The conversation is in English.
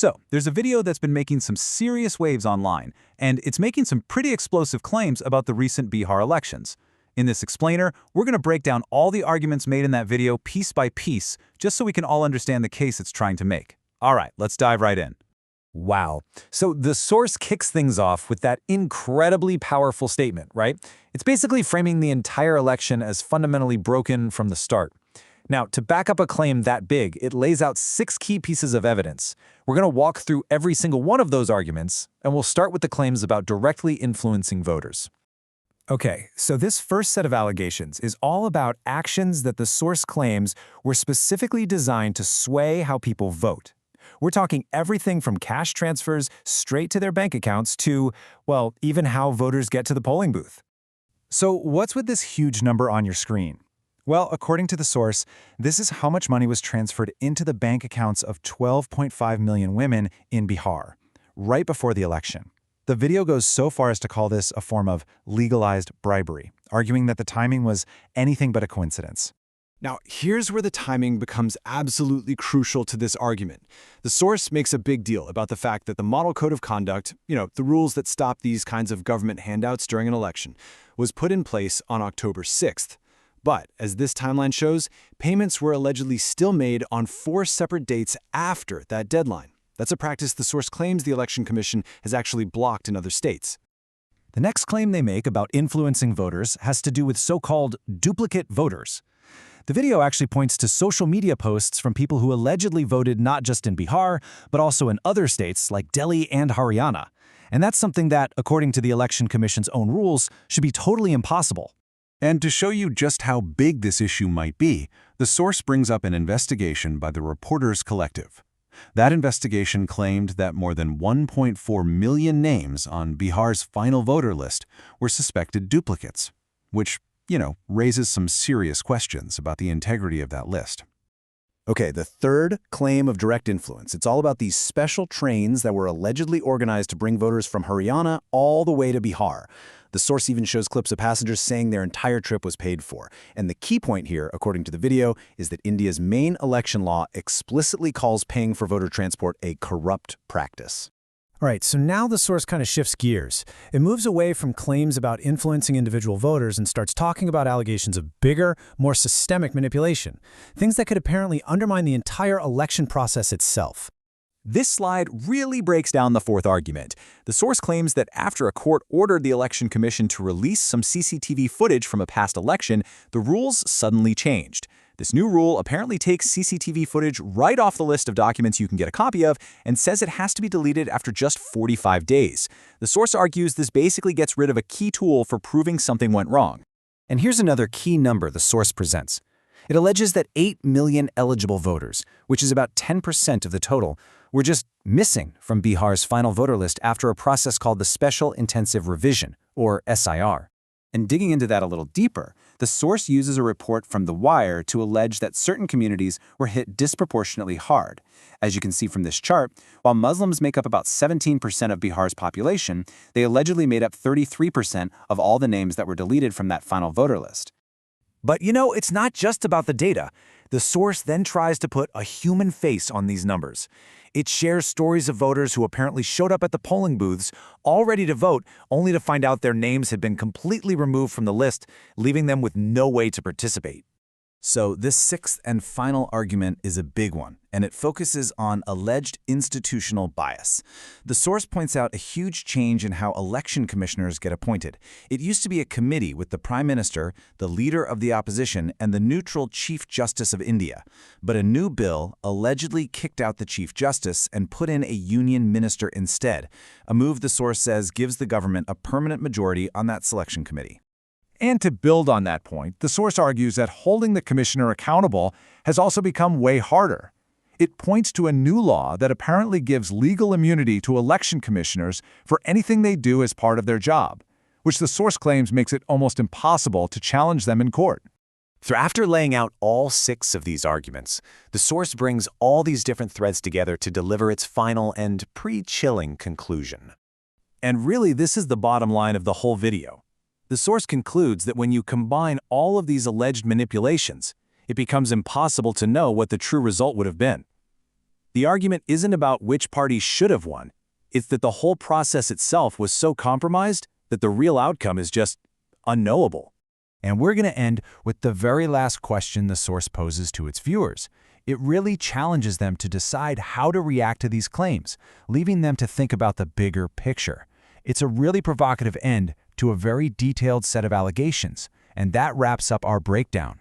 So, there's a video that's been making some serious waves online, and it's making some pretty explosive claims about the recent Bihar elections. In this explainer, we're going to break down all the arguments made in that video piece by piece, just so we can all understand the case it's trying to make. All right, let's dive right in. Wow. So the source kicks things off with that incredibly powerful statement, right? It's basically framing the entire election as fundamentally broken from the start. Now, to back up a claim that big, it lays out 6 key pieces of evidence. We're going to walk through every single one of those arguments, and we'll start with the claims about directly influencing voters. Okay, so this first set of allegations is all about actions that the source claims were specifically designed to sway how people vote. We're talking everything from cash transfers straight to their bank accounts to, well, even how voters get to the polling booth. So what's with this huge number on your screen? Well, according to the source, this is how much money was transferred into the bank accounts of 12.5 million women in Bihar, right before the election. The video goes so far as to call this a form of legalized bribery, arguing that the timing was anything but a coincidence. Now, here's where the timing becomes absolutely crucial to this argument. The source makes a big deal about the fact that the Model Code of Conduct, the rules that stop these kinds of government handouts during an election, was put in place on October 6th. But, as this timeline shows, payments were allegedly still made on 4 separate dates after that deadline. That's a practice the source claims the Election Commission has actually blocked in other states. The next claim they make about influencing voters has to do with so-called duplicate voters. The video actually points to social media posts from people who allegedly voted not just in Bihar, but also in other states like Delhi and Haryana. And that's something that, according to the Election Commission's own rules, should be totally impossible. And to show you just how big this issue might be, the source brings up an investigation by the Reporters Collective. That investigation claimed that more than 1.4 million names on Bihar's final voter list were suspected duplicates, which, raises some serious questions about the integrity of that list. Okay, the third claim of direct influence. It's all about these special trains that were allegedly organized to bring voters from Haryana all the way to Bihar. The source even shows clips of passengers saying their entire trip was paid for. And the key point here, according to the video, is that India's main election law explicitly calls paying for voter transport a corrupt practice. All right, so now the source kind of shifts gears. It moves away from claims about influencing individual voters and starts talking about allegations of bigger, more systemic manipulation, things that could apparently undermine the entire election process itself. This slide really breaks down the fourth argument. The source claims that after a court ordered the Election Commission to release some CCTV footage from a past election, the rules suddenly changed. This new rule apparently takes CCTV footage right off the list of documents you can get a copy of and says it has to be deleted after just 45 days. The source argues this basically gets rid of a key tool for proving something went wrong. And here's another key number the source presents. It alleges that 8 million eligible voters, which is about 10% of the total, were just missing from Bihar's final voter list after a process called the Special Intensive Revision, or SIR. And digging into that a little deeper, the source uses a report from The Wire to allege that certain communities were hit disproportionately hard. As you can see from this chart, while Muslims make up about 17% of Bihar's population, they allegedly made up 33% of all the names that were deleted from that final voter list. But it's not just about the data. The source then tries to put a human face on these numbers. It shares stories of voters who apparently showed up at the polling booths, all ready to vote, only to find out their names had been completely removed from the list, leaving them with no way to participate. So this sixth and final argument is a big one, and it focuses on alleged institutional bias. The source points out a huge change in how election commissioners get appointed. It used to be a committee with the Prime Minister, the leader of the opposition, and the neutral Chief Justice of India. But a new bill allegedly kicked out the Chief Justice and put in a union minister instead, a move the source says gives the government a permanent majority on that selection committee. And to build on that point, the source argues that holding the commissioner accountable has also become way harder. It points to a new law that apparently gives legal immunity to election commissioners for anything they do as part of their job, which the source claims makes it almost impossible to challenge them in court. So after laying out all 6 of these arguments, the source brings all these different threads together to deliver its final and pretty chilling conclusion. And really, this is the bottom line of the whole video. The source concludes that when you combine all of these alleged manipulations, it becomes impossible to know what the true result would have been. The argument isn't about which party should have won. It's that the whole process itself was so compromised that the real outcome is just unknowable. And we're going to end with the very last question the source poses to its viewers. It really challenges them to decide how to react to these claims, leaving them to think about the bigger picture. It's a really provocative end to a very detailed set of allegations, and that wraps up our breakdown.